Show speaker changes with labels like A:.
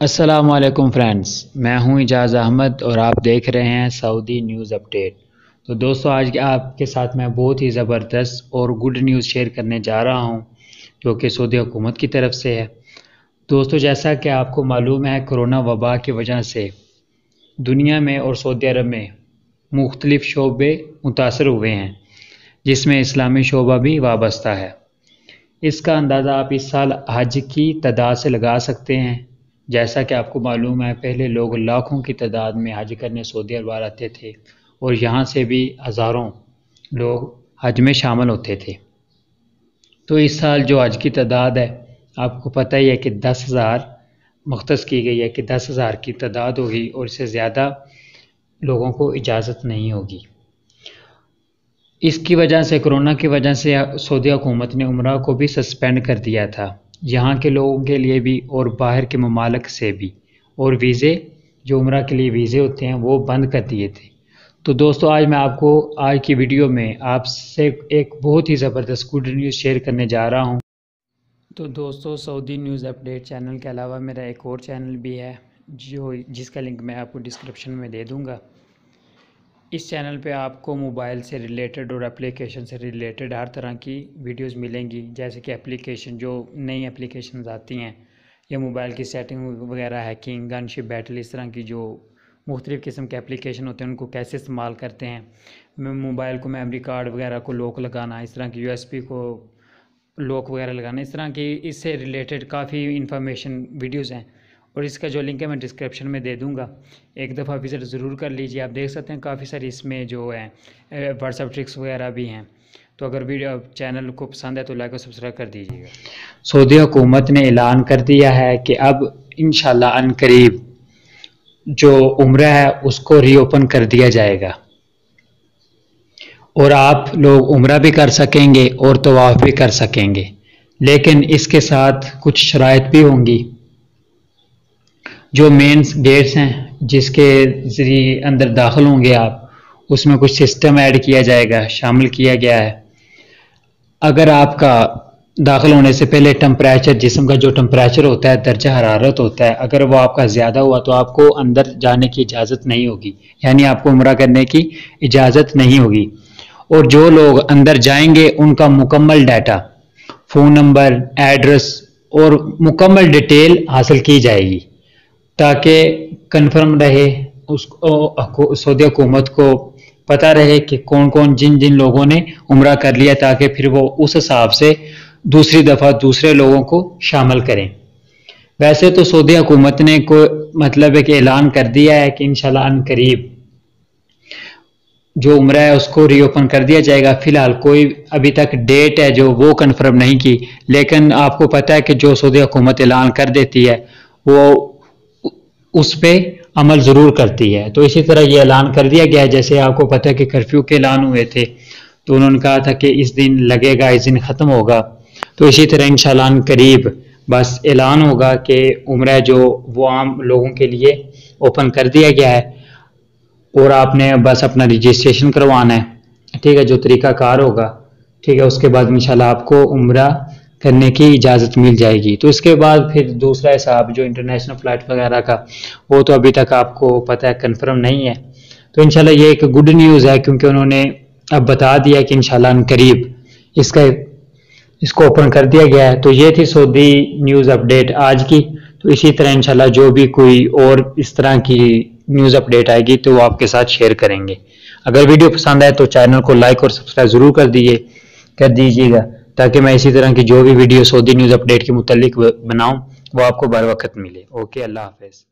A: अस्सलामुअलैकुम फ्रेंड्स, मैं हूं इजाज़ अहमद और आप देख रहे हैं सऊदी न्यूज़ अपडेट। तो दोस्तों, आज आपके साथ मैं बहुत ही ज़बरदस्त और गुड न्यूज़ शेयर करने जा रहा हूं जो कि सऊदी हुकूमत की तरफ से है। दोस्तों, जैसा कि आपको मालूम है, कोरोना वबा की वजह से दुनिया में और सऊदी अरब में मुख्तलिफ शोबे मुतासर हुए हैं, जिसमें इस्लामी शोबा भी वाबस्ता है। इसका अंदाज़ा आप इस साल हज की तादाद से लगा सकते हैं। जैसा कि आपको मालूम है, पहले लोग लाखों की तादाद में हज करने सऊदी अरब आते थे और यहाँ से भी हज़ारों लोग हज में शामिल होते थे। तो इस साल जो हज की तादाद है, आपको पता ही है कि 10,000 मुख्तस की गई है कि 10,000 की तादाद होगी और इससे ज़्यादा लोगों को इजाज़त नहीं होगी। इसकी वजह से, कोरोना की वजह से सऊदी हुकूमत ने उम्रा को भी सस्पेंड कर दिया था, यहाँ के लोगों के लिए भी और बाहर के ममालिक से भी, और वीज़े जो उम्रा के लिए वीज़े होते हैं वो बंद कर दिए थे। तो दोस्तों, आज मैं आपको आज की वीडियो में आपसे एक बहुत ही ज़बरदस्त गुड न्यूज़ शेयर करने जा रहा हूँ। तो दोस्तों, सऊदी न्यूज़ अपडेट चैनल के अलावा मेरा एक और चैनल भी है जिसका लिंक मैं आपको डिस्क्रिप्शन में दे दूँगा। इस चैनल पे आपको मोबाइल से रिलेटेड और एप्लीकेशन से रिलेटेड हर तरह की वीडियोस मिलेंगी, जैसे कि एप्लीकेशन, जो नई एप्लीकेशंस आती हैं या मोबाइल की सेटिंग वगैरह, हैकिंग, गनशिप बैटल, इस तरह की जो मुख्तलिफ़ किस्म के एप्लीकेशन होते हैं उनको कैसे इस्तेमाल करते हैं। मोबाइल को मेमोरी कार्ड वगैरह को लॉक लगाना, इस तरह की USB को लॉक वगैरह लगाना, इस तरह की इससे रिलेटेड काफ़ी इंफॉर्मेशन वीडियोज़ हैं और इसका जो लिंक है मैं डिस्क्रिप्शन में दे दूंगा। एक दफ़ा विज़िट ज़रूर कर लीजिए। आप देख सकते हैं काफ़ी सारी इसमें जो है व्हाट्सएप ट्रिक्स वगैरह भी हैं। तो अगर वीडियो चैनल को पसंद है तो लाइक और सब्सक्राइब कर दीजिएगा। सऊदी हुकूमत ने ऐलान कर दिया है कि अब इंशाल्लाह अनकरीब जो उम्रा है उसको रीओपन कर दिया जाएगा और आप लोग उम्रा भी कर सकेंगे और तवाफ़ भी कर सकेंगे, लेकिन इसके साथ कुछ शराइत भी होंगी। जो मेन गेट्स हैं जिसके ज़रिए अंदर दाखिल होंगे आप, उसमें कुछ सिस्टम ऐड किया जाएगा, शामिल किया गया है। अगर आपका दाखिल होने से पहले टेम्परेचर, जिस्म का जो टेम्परेचर होता है, दर्जा हरारत होता है, अगर वो आपका ज़्यादा हुआ तो आपको अंदर जाने की इजाज़त नहीं होगी, यानी आपको उम्रा करने की इजाज़त नहीं होगी। और जो लोग अंदर जाएंगे उनका मुकम्मल डाटा, फ़ोन नंबर, एड्रेस और मुकम्मल डिटेल हासिल की जाएगी ताकि कन्फर्म रहे, उसको सऊदी हुकूमत को पता रहे कि कौन कौन जिन जिन लोगों ने उम्रा कर लिया, ताकि फिर वो उस हिसाब से दूसरी दफ़ा दूसरे लोगों को शामिल करें। वैसे तो सऊदी हुकूमत ने मतलब है कि ऐलान कर दिया है कि इंशाल्लाह अनकरीब जो उम्रा है उसको रीओपन कर दिया जाएगा। फ़िलहाल कोई अभी तक डेट है जो वो कन्फर्म नहीं की, लेकिन आपको पता है कि जो सऊदी हुकूमत ऐलान कर देती है वो उस पर अमल ज़रूर करती है। तो इसी तरह ये ऐलान कर दिया गया है। जैसे आपको पता है कि कर्फ्यू के ऐलान हुए थे तो उन्होंने कहा था कि इस दिन लगेगा, इस दिन ख़त्म होगा। तो इसी तरह इंशाल्लाह करीब बस ऐलान होगा कि उम्रा जो वो आम लोगों के लिए ओपन कर दिया गया है और आपने बस अपना रजिस्ट्रेशन करवाना है, ठीक है, जो तरीक़ाकार होगा, ठीक है। उसके बाद इंशाल्लाह आपको उम्रा करने की इजाज़त मिल जाएगी। तो इसके बाद फिर दूसरा हिसाब जो इंटरनेशनल फ़्लाइट वगैरह का, वो तो अभी तक आपको पता है कन्फर्म नहीं है। तो इंशाल्लाह ये एक गुड न्यूज़ है, क्योंकि उन्होंने अब बता दिया कि इंशाल्लाह करीब इसको ओपन कर दिया गया है। तो ये थी सऊदी न्यूज़ अपडेट आज की। तो इसी तरह इंशाल्लाह जो भी कोई और इस तरह की न्यूज़ अपडेट आएगी तो वो आपके साथ शेयर करेंगे। अगर वीडियो पसंद आए तो चैनल को लाइक और सब्सक्राइब ज़रूर कर दीजिएगा ताकि मैं इसी तरह की जो भी वीडियो सऊदी न्यूज़ अपडेट के मुतालिक बनाऊं वो आपको बर वक्त मिले। ओके, अल्लाह हाफ़िज़।